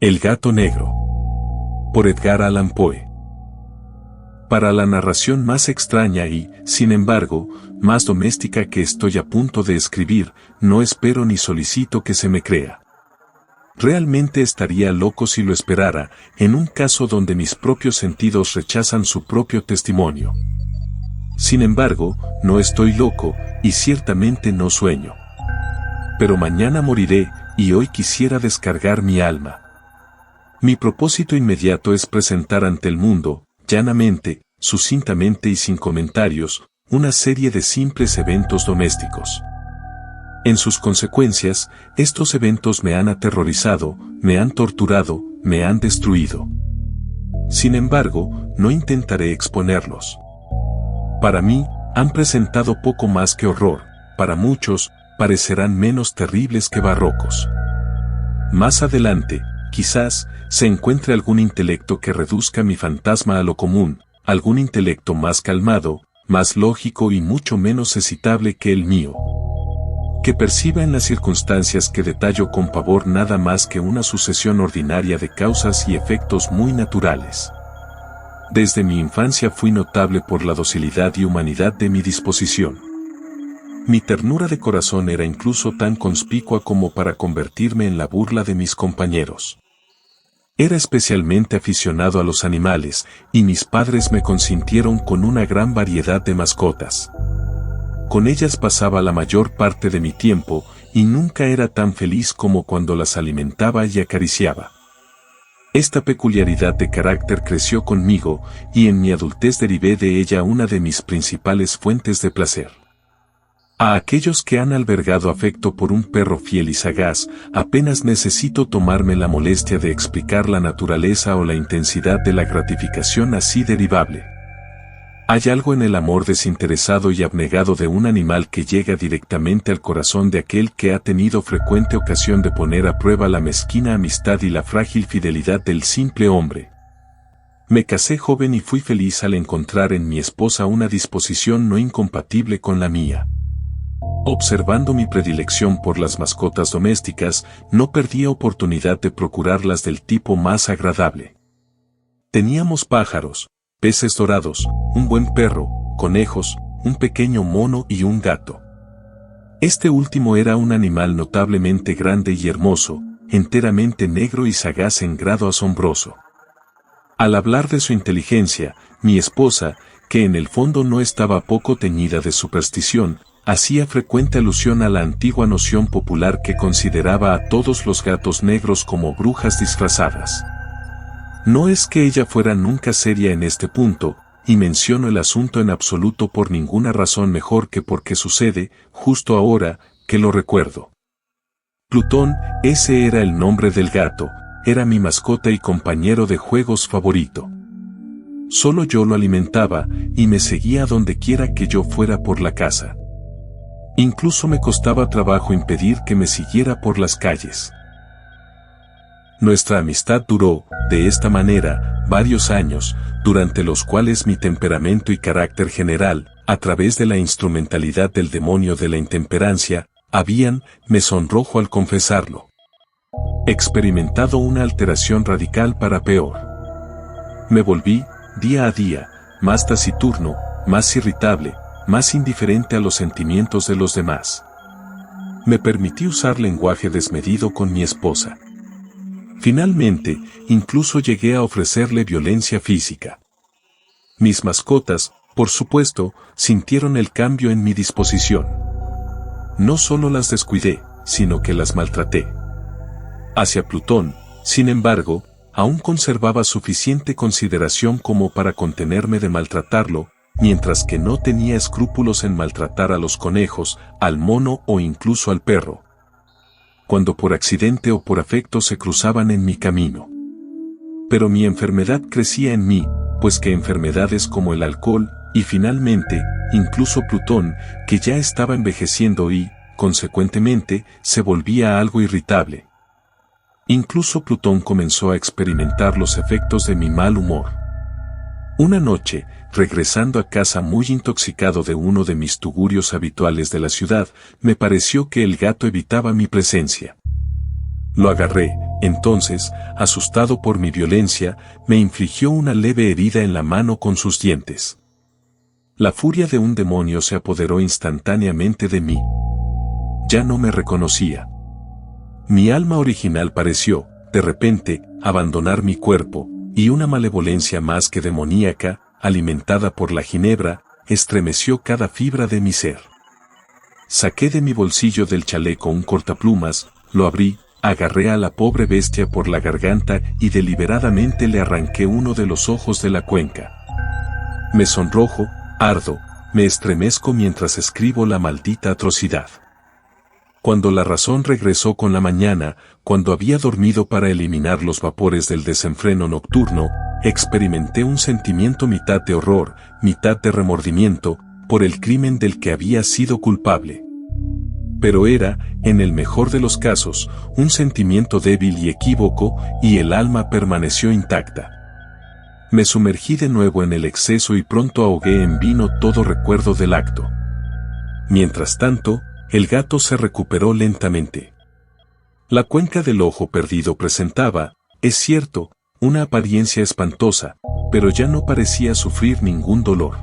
El gato negro. Por Edgar Allan Poe. Para la narración más extraña y, sin embargo, más doméstica que estoy a punto de escribir, no espero ni solicito que se me crea. Realmente estaría loco si lo esperara, en un caso donde mis propios sentidos rechazan su propio testimonio. Sin embargo, no estoy loco, y ciertamente no sueño. Pero mañana moriré, y hoy quisiera descargar mi alma. Mi propósito inmediato es presentar ante el mundo, llanamente, sucintamente y sin comentarios, una serie de simples eventos domésticos. En sus consecuencias, estos eventos me han aterrorizado, me han torturado, me han destruido. Sin embargo, no intentaré exponerlos. Para mí, han presentado poco más que horror, para muchos, parecerán menos terribles que barrocos. Más adelante, quizás, se encuentre algún intelecto que reduzca mi fantasma a lo común, algún intelecto más calmado, más lógico y mucho menos excitable que el mío. Que perciba en las circunstancias que detallo con pavor nada más que una sucesión ordinaria de causas y efectos muy naturales. Desde mi infancia fui notable por la docilidad y humanidad de mi disposición. Mi ternura de corazón era incluso tan conspicua como para convertirme en la burla de mis compañeros. Era especialmente aficionado a los animales, y mis padres me consintieron con una gran variedad de mascotas. Con ellas pasaba la mayor parte de mi tiempo, y nunca era tan feliz como cuando las alimentaba y acariciaba. Esta peculiaridad de carácter creció conmigo, y en mi adultez derivé de ella una de mis principales fuentes de placer. A aquellos que han albergado afecto por un perro fiel y sagaz, apenas necesito tomarme la molestia de explicar la naturaleza o la intensidad de la gratificación así derivable. Hay algo en el amor desinteresado y abnegado de un animal que llega directamente al corazón de aquel que ha tenido frecuente ocasión de poner a prueba la mezquina amistad y la frágil fidelidad del simple hombre. Me casé joven y fui feliz al encontrar en mi esposa una disposición no incompatible con la mía. Observando mi predilección por las mascotas domésticas, no perdía oportunidad de procurarlas del tipo más agradable. Teníamos pájaros, peces dorados, un buen perro, conejos, un pequeño mono y un gato. Este último era un animal notablemente grande y hermoso, enteramente negro y sagaz en grado asombroso. Al hablar de su inteligencia, mi esposa, que en el fondo no estaba poco teñida de superstición, hacía frecuente alusión a la antigua noción popular que consideraba a todos los gatos negros como brujas disfrazadas. No es que ella fuera nunca seria en este punto, y menciono el asunto en absoluto por ninguna razón mejor que porque sucede, justo ahora, que lo recuerdo. Plutón, ese era el nombre del gato, era mi mascota y compañero de juegos favorito. Solo yo lo alimentaba, y me seguía donde quiera que yo fuera por la casa. Incluso me costaba trabajo impedir que me siguiera por las calles. Nuestra amistad duró, de esta manera, varios años, durante los cuales mi temperamento y carácter general, a través de la instrumentalidad del demonio de la intemperancia, habían, me sonrojo al confesarlo, experimentado una alteración radical para peor. Me volví, día a día, más taciturno, más irritable, más indiferente a los sentimientos de los demás. Me permití usar lenguaje desmedido con mi esposa. Finalmente, incluso llegué a ofrecerle violencia física. Mis mascotas, por supuesto, sintieron el cambio en mi disposición. No solo las descuidé, sino que las maltraté. Hacia Plutón, sin embargo, aún conservaba suficiente consideración como para contenerme de maltratarlo, mientras que no tenía escrúpulos en maltratar a los conejos, al mono o incluso al perro, cuando por accidente o por afecto se cruzaban en mi camino. Pero mi enfermedad crecía en mí, pues que enfermedades como el alcohol, y finalmente, incluso Plutón, que ya estaba envejeciendo y, consecuentemente, se volvía algo irritable. Incluso Plutón comenzó a experimentar los efectos de mi mal humor. Una noche, regresando a casa muy intoxicado de uno de mis tugurios habituales de la ciudad, me pareció que el gato evitaba mi presencia. Lo agarré, entonces, asustado por mi violencia, me infligió una leve herida en la mano con sus dientes. La furia de un demonio se apoderó instantáneamente de mí. Ya no me reconocía. Mi alma original pareció, de repente, abandonar mi cuerpo, y una malevolencia más que demoníaca, alimentada por la ginebra, estremeció cada fibra de mi ser. Saqué de mi bolsillo del chaleco un cortaplumas, lo abrí, agarré a la pobre bestia por la garganta y deliberadamente le arranqué uno de los ojos de la cuenca. Me sonrojo, ardo, me estremezco mientras escribo la maldita atrocidad. Cuando la razón regresó con la mañana, cuando había dormido para eliminar los vapores del desenfreno nocturno, experimenté un sentimiento mitad de horror, mitad de remordimiento, por el crimen del que había sido culpable. Pero era, en el mejor de los casos, un sentimiento débil y equívoco, y el alma permaneció intacta. Me sumergí de nuevo en el exceso y pronto ahogué en vino todo recuerdo del acto. Mientras tanto, el gato se recuperó lentamente. La cuenca del ojo perdido presentaba, es cierto, una apariencia espantosa, pero ya no parecía sufrir ningún dolor.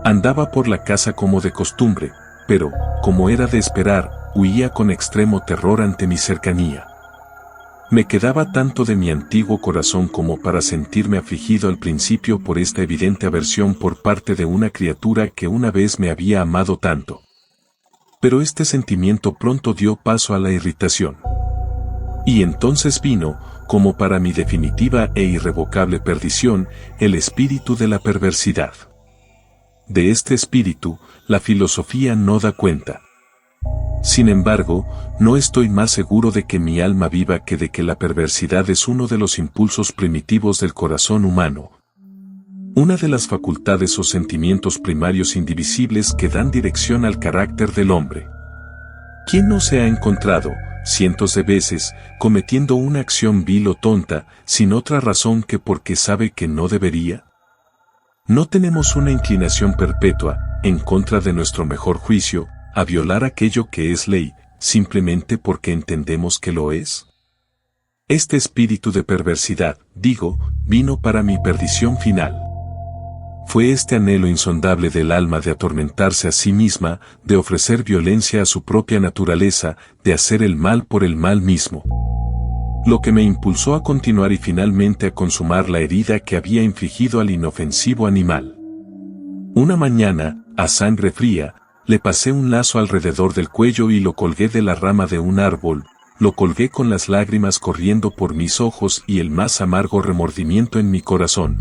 Andaba por la casa como de costumbre, pero, como era de esperar, huía con extremo terror ante mi cercanía. Me quedaba tanto de mi antiguo corazón como para sentirme afligido al principio por esta evidente aversión por parte de una criatura que una vez me había amado tanto. Pero este sentimiento pronto dio paso a la irritación. Y entonces vino, como para mi definitiva e irrevocable perdición, el espíritu de la perversidad. De este espíritu, la filosofía no da cuenta. Sin embargo, no estoy más seguro de que mi alma viva que de que la perversidad es uno de los impulsos primitivos del corazón humano. Una de las facultades o sentimientos primarios indivisibles que dan dirección al carácter del hombre. ¿Quién no se ha encontrado, cientos de veces, cometiendo una acción vil o tonta, sin otra razón que porque sabe que no debería? ¿No tenemos una inclinación perpetua, en contra de nuestro mejor juicio, a violar aquello que es ley, simplemente porque entendemos que lo es? Este espíritu de perversidad, digo, vino para mi perdición final. Fue este anhelo insondable del alma de atormentarse a sí misma, de ofrecer violencia a su propia naturaleza, de hacer el mal por el mal mismo, lo que me impulsó a continuar y finalmente a consumar la herida que había infligido al inofensivo animal. Una mañana, a sangre fría, le pasé un lazo alrededor del cuello y lo colgué de la rama de un árbol, lo colgué con las lágrimas corriendo por mis ojos y el más amargo remordimiento en mi corazón.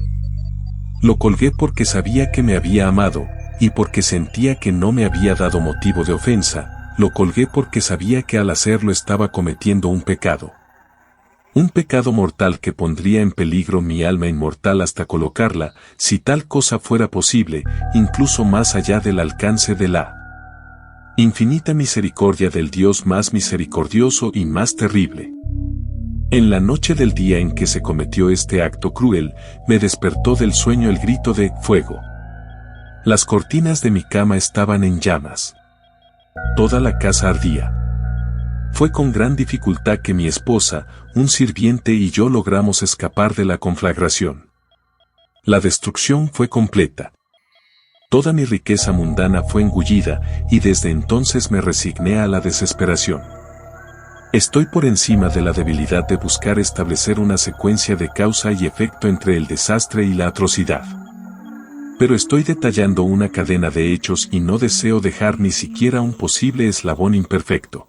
Lo colgué porque sabía que me había amado, y porque sentía que no me había dado motivo de ofensa, lo colgué porque sabía que al hacerlo estaba cometiendo un pecado. Un pecado mortal que pondría en peligro mi alma inmortal hasta colocarla, si tal cosa fuera posible, incluso más allá del alcance de la infinita misericordia del Dios más misericordioso y más terrible. En la noche del día en que se cometió este acto cruel, me despertó del sueño el grito de fuego. Las cortinas de mi cama estaban en llamas. Toda la casa ardía. Fue con gran dificultad que mi esposa, un sirviente y yo logramos escapar de la conflagración. La destrucción fue completa. Toda mi riqueza mundana fue engullida, y desde entonces me resigné a la desesperación. Estoy por encima de la debilidad de buscar establecer una secuencia de causa y efecto entre el desastre y la atrocidad. Pero estoy detallando una cadena de hechos y no deseo dejar ni siquiera un posible eslabón imperfecto.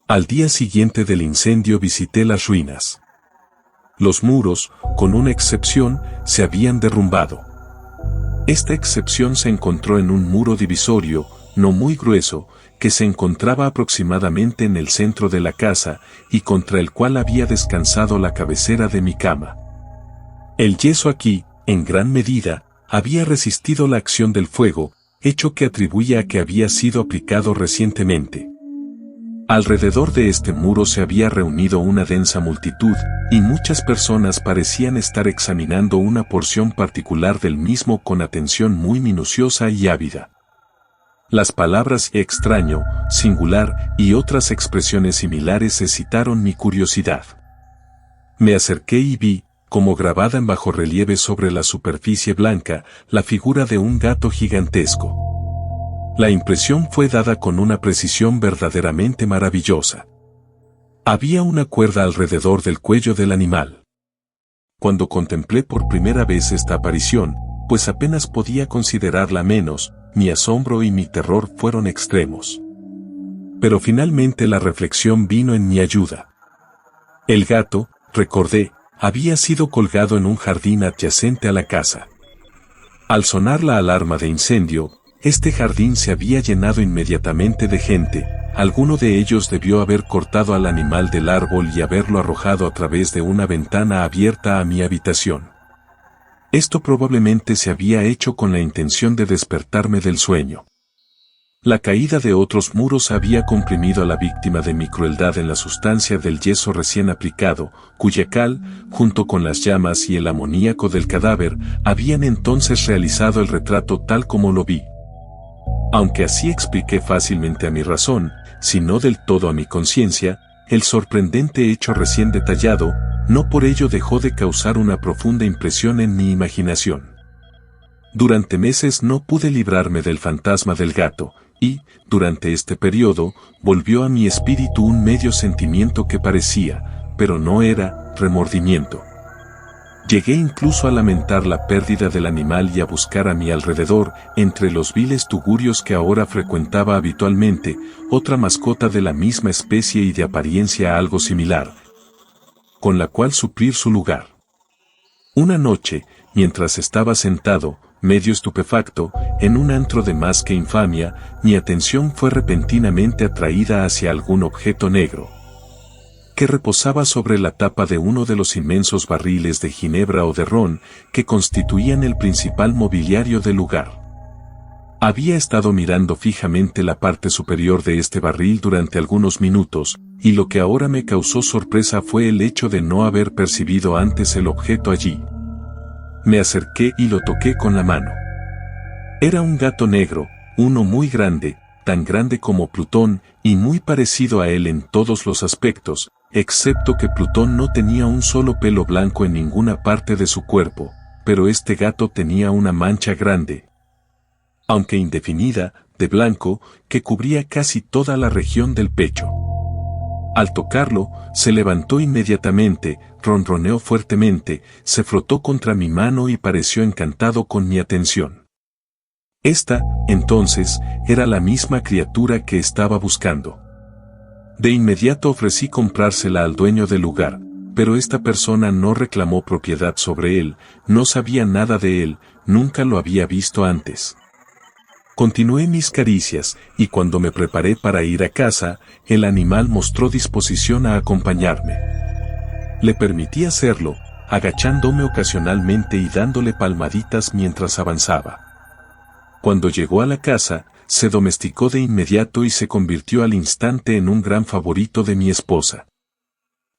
Al día siguiente del incendio visité las ruinas. Los muros, con una excepción, se habían derrumbado. Esta excepción se encontró en un muro divisorio, no muy grueso, que se encontraba aproximadamente en el centro de la casa, y contra el cual había descansado la cabecera de mi cama. El yeso aquí, en gran medida, había resistido la acción del fuego, hecho que atribuía a que había sido aplicado recientemente. Alrededor de este muro se había reunido una densa multitud, y muchas personas parecían estar examinando una porción particular del mismo con atención muy minuciosa y ávida. Las palabras extraño, singular y otras expresiones similares excitaron mi curiosidad. Me acerqué y vi, como grabada en bajorrelieve sobre la superficie blanca, la figura de un gato gigantesco. La impresión fue dada con una precisión verdaderamente maravillosa. Había una cuerda alrededor del cuello del animal. Cuando contemplé por primera vez esta aparición, pues apenas podía considerarla menos, mi asombro y mi terror fueron extremos. Pero finalmente la reflexión vino en mi ayuda. El gato, recordé, había sido colgado en un jardín adyacente a la casa. Al sonar la alarma de incendio, este jardín se había llenado inmediatamente de gente. Alguno de ellos debió haber cortado al animal del árbol y haberlo arrojado a través de una ventana abierta a mi habitación. Esto probablemente se había hecho con la intención de despertarme del sueño. La caída de otros muros había comprimido a la víctima de mi crueldad en la sustancia del yeso recién aplicado, cuya cal, junto con las llamas y el amoníaco del cadáver, habían entonces realizado el retrato tal como lo vi. Aunque así expliqué fácilmente a mi razón, si no del todo a mi conciencia, el sorprendente hecho recién detallado, no por ello dejó de causar una profunda impresión en mi imaginación. Durante meses no pude librarme del fantasma del gato, y, durante este periodo, volvió a mi espíritu un medio sentimiento que parecía, pero no era, remordimiento. Llegué incluso a lamentar la pérdida del animal y a buscar a mi alrededor, entre los viles tugurios que ahora frecuentaba habitualmente, otra mascota de la misma especie y de apariencia algo similar, con la cual suplir su lugar. Una noche, mientras estaba sentado, medio estupefacto, en un antro de más que infamia, mi atención fue repentinamente atraída hacia algún objeto negro, que reposaba sobre la tapa de uno de los inmensos barriles de ginebra o de ron, que constituían el principal mobiliario del lugar. Había estado mirando fijamente la parte superior de este barril durante algunos minutos, y lo que ahora me causó sorpresa fue el hecho de no haber percibido antes el objeto allí. Me acerqué y lo toqué con la mano. Era un gato negro, uno muy grande, tan grande como Plutón, y muy parecido a él en todos los aspectos, excepto que Plutón no tenía un solo pelo blanco en ninguna parte de su cuerpo, pero este gato tenía una mancha grande, aunque indefinida, de blanco, que cubría casi toda la región del pecho. Al tocarlo, se levantó inmediatamente, ronroneó fuertemente, se frotó contra mi mano y pareció encantado con mi atención. Esta, entonces, era la misma criatura que estaba buscando. De inmediato ofrecí comprársela al dueño del lugar, pero esta persona no reclamó propiedad sobre él, no sabía nada de él, nunca lo había visto antes. Continué mis caricias, y cuando me preparé para ir a casa, el animal mostró disposición a acompañarme. Le permití hacerlo, agachándome ocasionalmente y dándole palmaditas mientras avanzaba. Cuando llegó a la casa, se domesticó de inmediato y se convirtió al instante en un gran favorito de mi esposa.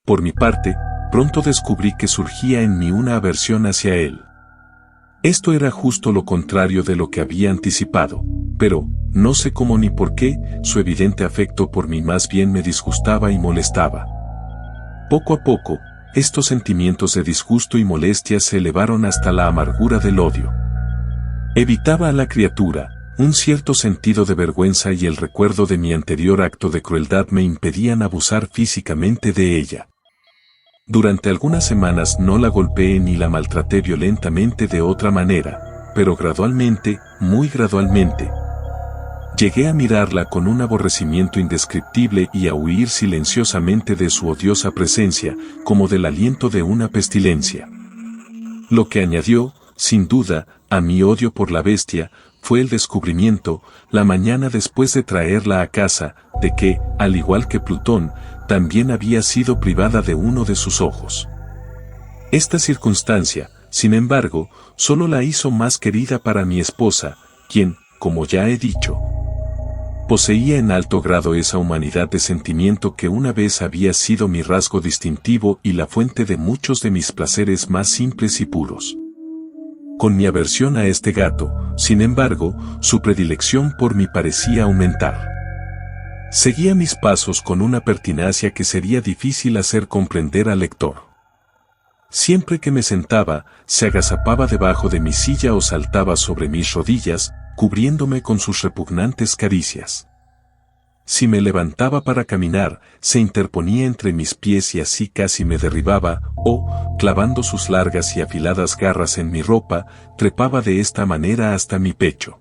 Por mi parte, pronto descubrí que surgía en mí una aversión hacia él. Esto era justo lo contrario de lo que había anticipado, pero, no sé cómo ni por qué, su evidente afecto por mí más bien me disgustaba y molestaba. Poco a poco, estos sentimientos de disgusto y molestia se elevaron hasta la amargura del odio. Evitaba a la criatura, un cierto sentido de vergüenza y el recuerdo de mi anterior acto de crueldad me impedían abusar físicamente de ella. Durante algunas semanas no la golpeé ni la maltraté violentamente de otra manera, pero gradualmente, muy gradualmente, llegué a mirarla con un aborrecimiento indescriptible y a huir silenciosamente de su odiosa presencia, como del aliento de una pestilencia. Lo que añadió, sin duda, a mi odio por la bestia, fue el descubrimiento, la mañana después de traerla a casa, de que, al igual que Plutón, también había sido privada de uno de sus ojos. Esta circunstancia, sin embargo, solo la hizo más querida para mi esposa, quien, como ya he dicho, poseía en alto grado esa humanidad de sentimiento que una vez había sido mi rasgo distintivo y la fuente de muchos de mis placeres más simples y puros. con mi aversión a este gato, sin embargo, su predilección por mí parecía aumentar. Seguía mis pasos con una pertinacia que sería difícil hacer comprender al lector. Siempre que me sentaba, se agazapaba debajo de mi silla o saltaba sobre mis rodillas, cubriéndome con sus repugnantes caricias. Si me levantaba para caminar, se interponía entre mis pies y así casi me derribaba, o, clavando sus largas y afiladas garras en mi ropa, trepaba de esta manera hasta mi pecho.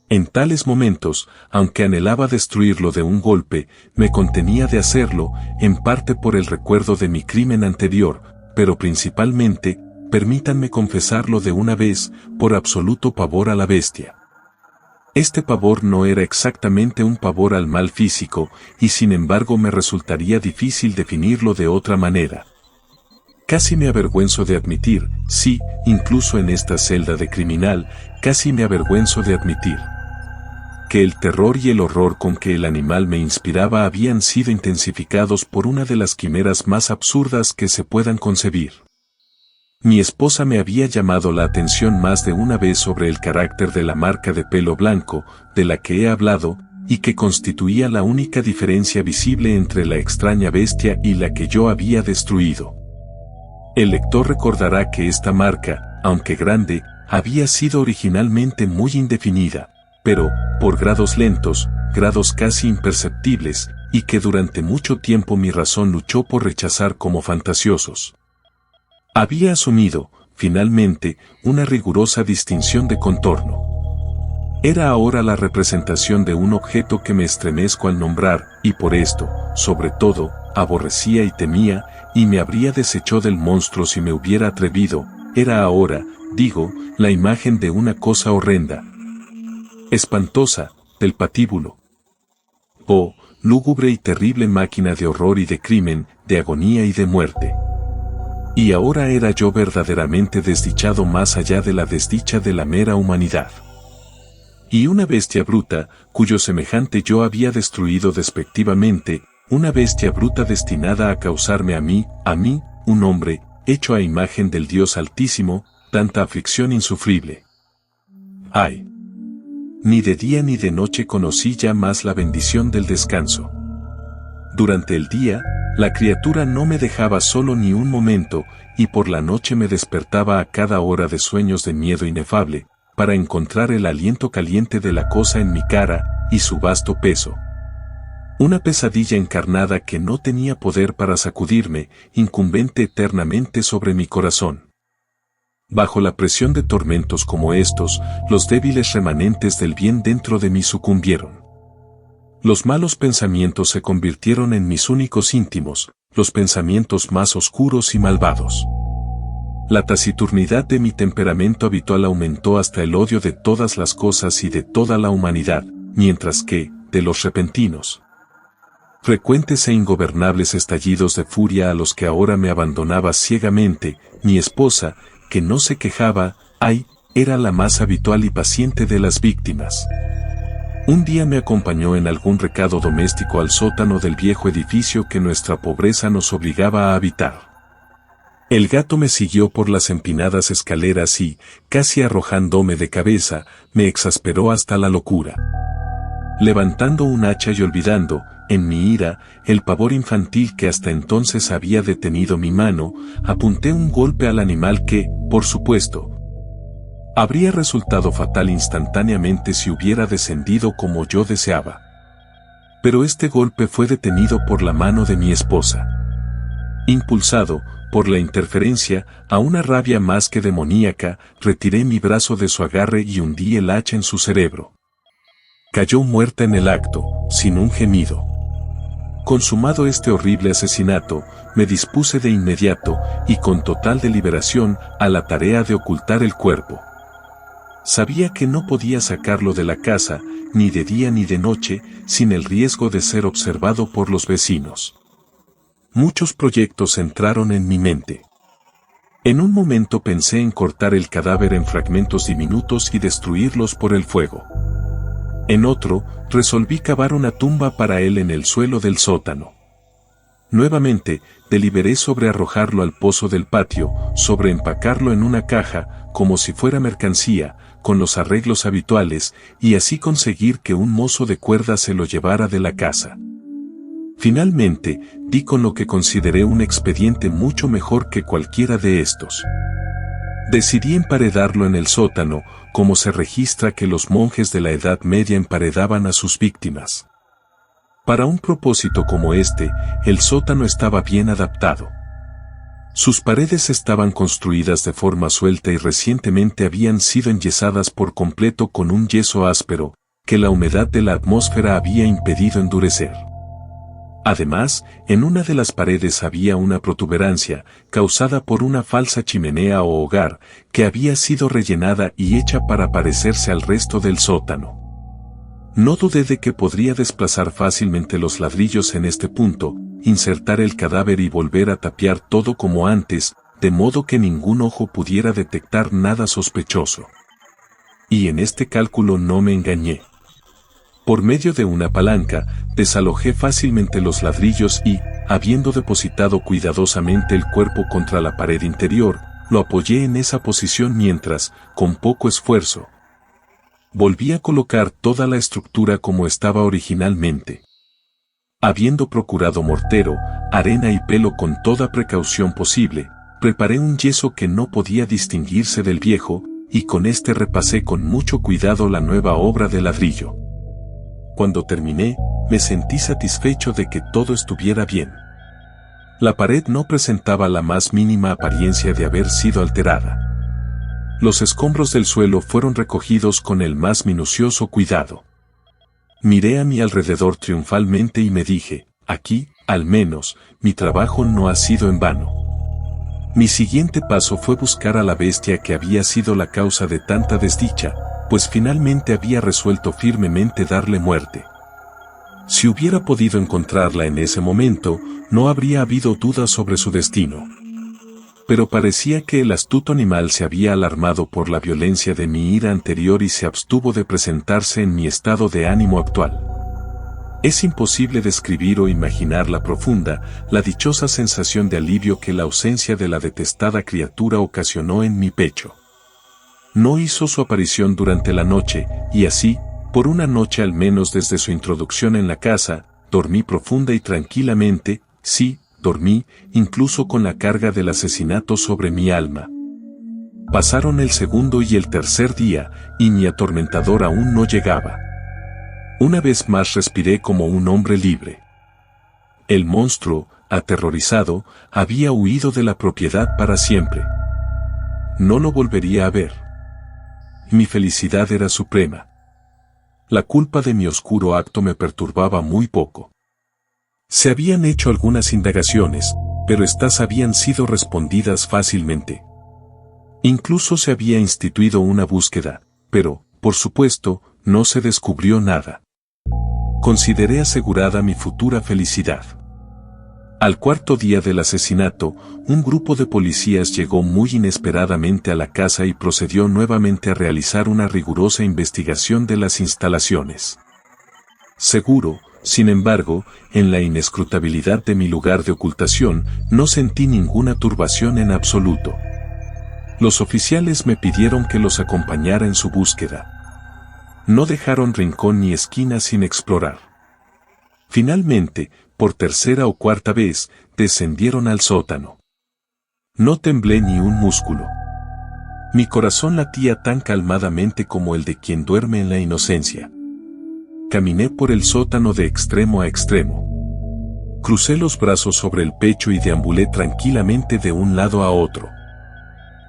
En tales momentos, aunque anhelaba destruirlo de un golpe, me contenía de hacerlo, en parte por el recuerdo de mi crimen anterior, pero principalmente, permítanme confesarlo de una vez, por absoluto pavor a la bestia. Este pavor no era exactamente un pavor al mal físico, y sin embargo me resultaría difícil definirlo de otra manera. Casi me avergüenzo de admitir, sí, incluso en esta celda de criminal, casi me avergüenzo de admitir que el terror y el horror con que el animal me inspiraba habían sido intensificados por una de las quimeras más absurdas que se puedan concebir. Mi esposa me había llamado la atención más de una vez sobre el carácter de la marca de pelo blanco, de la que he hablado, y que constituía la única diferencia visible entre la extraña bestia y la que yo había destruido. El lector recordará que esta marca, aunque grande, había sido originalmente muy indefinida, pero, por grados lentos, grados casi imperceptibles, y que durante mucho tiempo mi razón luchó por rechazar como fantasiosos. Había asumido, finalmente, una rigurosa distinción de contorno. Era ahora la representación de un objeto que me estremezco al nombrar, y por esto, sobre todo, aborrecía y temía, y me habría deshecho del monstruo si me hubiera atrevido. Era ahora, digo, la imagen de una cosa horrenda, espantosa, del patíbulo. Oh, lúgubre y terrible máquina de horror y de crimen, de agonía y de muerte. Y ahora era yo verdaderamente desdichado más allá de la desdicha de la mera humanidad. Y una bestia bruta, cuyo semejante yo había destruido despectivamente, una bestia bruta destinada a causarme a mí, un hombre, hecho a imagen del Dios Altísimo, tanta aflicción insufrible. ¡Ay! Ni de día ni de noche conocí ya más la bendición del descanso. Durante el día, la criatura no me dejaba solo ni un momento, y por la noche me despertaba a cada hora de sueños de miedo inefable, para encontrar el aliento caliente de la cosa en mi cara, y su vasto peso. Una pesadilla encarnada que no tenía poder para sacudirme, incumbente eternamente sobre mi corazón. Bajo la presión de tormentos como estos, los débiles remanentes del bien dentro de mí sucumbieron. Los malos pensamientos se convirtieron en mis únicos íntimos, los pensamientos más oscuros y malvados. La taciturnidad de mi temperamento habitual aumentó hasta el odio de todas las cosas y de toda la humanidad, mientras que, de los repentinos, frecuentes e ingobernables estallidos de furia a los que ahora me abandonaba ciegamente, mi esposa, que no se quejaba, era la más habitual y paciente de las víctimas. Un día me acompañó en algún recado doméstico al sótano del viejo edificio que nuestra pobreza nos obligaba a habitar. El gato me siguió por las empinadas escaleras y, casi arrojándome de cabeza, me exasperó hasta la locura. Levantando un hacha y olvidando, en mi ira, el pavor infantil que hasta entonces había detenido mi mano, apunté un golpe al animal que, por supuesto, habría resultado fatal instantáneamente si hubiera descendido como yo deseaba. Pero este golpe fue detenido por la mano de mi esposa. Impulsado, por la interferencia, a una rabia más que demoníaca, retiré mi brazo de su agarre y hundí el hacha en su cerebro. Cayó muerta en el acto, sin un gemido. Consumado este horrible asesinato, me dispuse de inmediato, y con total deliberación, a la tarea de ocultar el cuerpo. Sabía que no podía sacarlo de la casa, ni de día ni de noche, sin el riesgo de ser observado por los vecinos. Muchos proyectos entraron en mi mente. En un momento pensé en cortar el cadáver en fragmentos diminutos y destruirlos por el fuego. En otro, resolví cavar una tumba para él en el suelo del sótano. Nuevamente, deliberé sobre arrojarlo al pozo del patio, sobre empacarlo en una caja, como si fuera mercancía, con los arreglos habituales, y así conseguir que un mozo de cuerda se lo llevara de la casa. Finalmente, di con lo que consideré un expediente mucho mejor que cualquiera de estos. Decidí emparedarlo en el sótano, como se registra que los monjes de la Edad Media emparedaban a sus víctimas. Para un propósito como este, el sótano estaba bien adaptado. Sus paredes estaban construidas de forma suelta y recientemente habían sido enyesadas por completo con un yeso áspero, que la humedad de la atmósfera había impedido endurecer. Además, en una de las paredes había una protuberancia, causada por una falsa chimenea o hogar, que había sido rellenada y hecha para parecerse al resto del sótano. No dudé de que podría desplazar fácilmente los ladrillos en este punto, insertar el cadáver y volver a tapiar todo como antes, de modo que ningún ojo pudiera detectar nada sospechoso. Y en este cálculo no me engañé. Por medio de una palanca, desalojé fácilmente los ladrillos y, habiendo depositado cuidadosamente el cuerpo contra la pared interior, lo apoyé en esa posición mientras, con poco esfuerzo, volví a colocar toda la estructura como estaba originalmente. Habiendo procurado mortero, arena y pelo con toda precaución posible, preparé un yeso que no podía distinguirse del viejo, y con este repasé con mucho cuidado la nueva obra de ladrillo. Cuando terminé, me sentí satisfecho de que todo estuviera bien. La pared no presentaba la más mínima apariencia de haber sido alterada. Los escombros del suelo fueron recogidos con el más minucioso cuidado. Miré a mi alrededor triunfalmente y me dije, aquí, al menos, mi trabajo no ha sido en vano. Mi siguiente paso fue buscar a la bestia que había sido la causa de tanta desdicha, pues finalmente había resuelto firmemente darle muerte. Si hubiera podido encontrarla en ese momento, no habría habido duda sobre su destino. Pero parecía que el astuto animal se había alarmado por la violencia de mi ira anterior y se abstuvo de presentarse en mi estado de ánimo actual. Es imposible describir o imaginar la profunda, la dichosa sensación de alivio que la ausencia de la detestada criatura ocasionó en mi pecho. No hizo su aparición durante la noche, y así, por una noche al menos desde su introducción en la casa, dormí profunda y tranquilamente, sí, dormí, incluso con la carga del asesinato sobre mi alma. Pasaron el segundo y el tercer día, y mi atormentador aún no llegaba. Una vez más respiré como un hombre libre. El monstruo, aterrorizado, había huido de la propiedad para siempre. No lo volvería a ver. Mi felicidad era suprema. La culpa de mi oscuro acto me perturbaba muy poco. Se habían hecho algunas indagaciones, pero éstas habían sido respondidas fácilmente. Incluso se había instituido una búsqueda, pero, por supuesto, no se descubrió nada. Consideré asegurada mi futura felicidad. Al cuarto día del asesinato, un grupo de policías llegó muy inesperadamente a la casa y procedió nuevamente a realizar una rigurosa investigación de las instalaciones. Seguro, sin embargo, en la inescrutabilidad de mi lugar de ocultación, no sentí ninguna turbación en absoluto. Los oficiales me pidieron que los acompañara en su búsqueda. No dejaron rincón ni esquina sin explorar. Finalmente, por tercera o cuarta vez, descendieron al sótano. No temblé ni un músculo. Mi corazón latía tan calmadamente como el de quien duerme en la inocencia. Caminé por el sótano de extremo a extremo. Crucé los brazos sobre el pecho y deambulé tranquilamente de un lado a otro.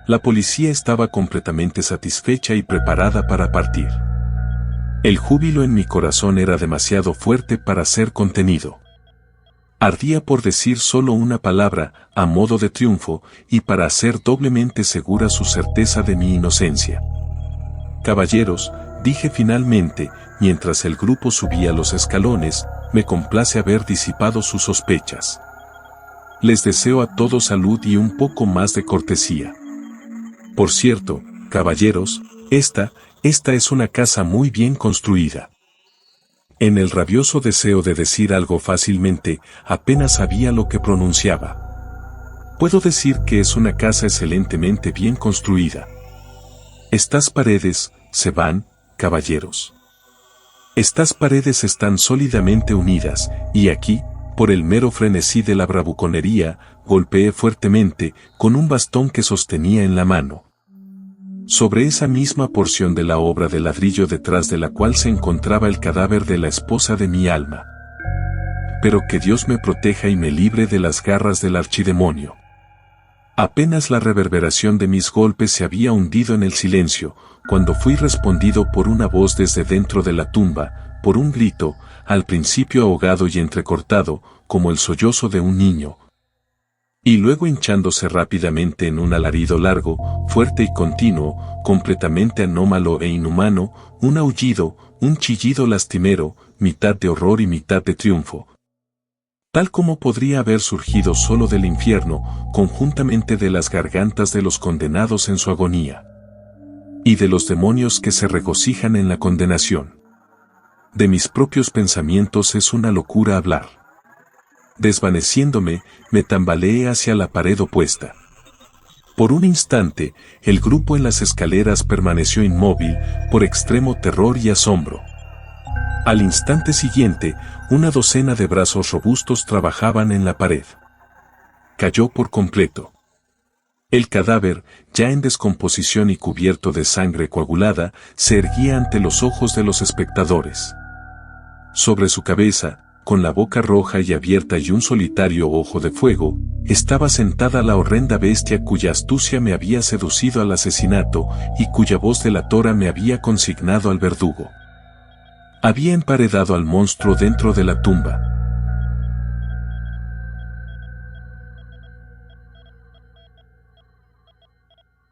La policía estaba completamente satisfecha y preparada para partir. El júbilo en mi corazón era demasiado fuerte para ser contenido. Ardía por decir solo una palabra, a modo de triunfo, y para hacer doblemente segura su certeza de mi inocencia. Caballeros, dije finalmente, mientras el grupo subía los escalones, me complace haber disipado sus sospechas. Les deseo a todos salud y un poco más de cortesía. Por cierto, caballeros, esta es una casa muy bien construida. En el rabioso deseo de decir algo fácilmente, apenas sabía lo que pronunciaba. Puedo decir que es una casa excelentemente bien construida. Estas paredes, se van, caballeros. Estas paredes están sólidamente unidas, y aquí, por el mero frenesí de la bravuconería, golpeé fuertemente, con un bastón que sostenía en la mano, sobre esa misma porción de la obra de ladrillo detrás de la cual se encontraba el cadáver de la esposa de mi alma. Pero que Dios me proteja y me libre de las garras del archidemonio. Apenas la reverberación de mis golpes se había hundido en el silencio, cuando fui respondido por una voz desde dentro de la tumba, por un grito, al principio ahogado y entrecortado, como el sollozo de un niño, y luego hinchándose rápidamente en un alarido largo, fuerte y continuo, completamente anómalo e inhumano, un aullido, un chillido lastimero, mitad de horror y mitad de triunfo. Tal como podría haber surgido solo del infierno, conjuntamente de las gargantas de los condenados en su agonía. Y de los demonios que se regocijan en la condenación. De mis propios pensamientos es una locura hablar. Desvaneciéndome, me tambaleé hacia la pared opuesta. Por un instante, el grupo en las escaleras permaneció inmóvil, por extremo terror y asombro. Al instante siguiente, una docena de brazos robustos trabajaban en la pared. Cayó por completo. El cadáver, ya en descomposición y cubierto de sangre coagulada, se erguía ante los ojos de los espectadores. Sobre su cabeza, con la boca roja y abierta y un solitario ojo de fuego, estaba sentada la horrenda bestia cuya astucia me había seducido al asesinato y cuya voz delatora me había consignado al verdugo. Había emparedado al monstruo dentro de la tumba.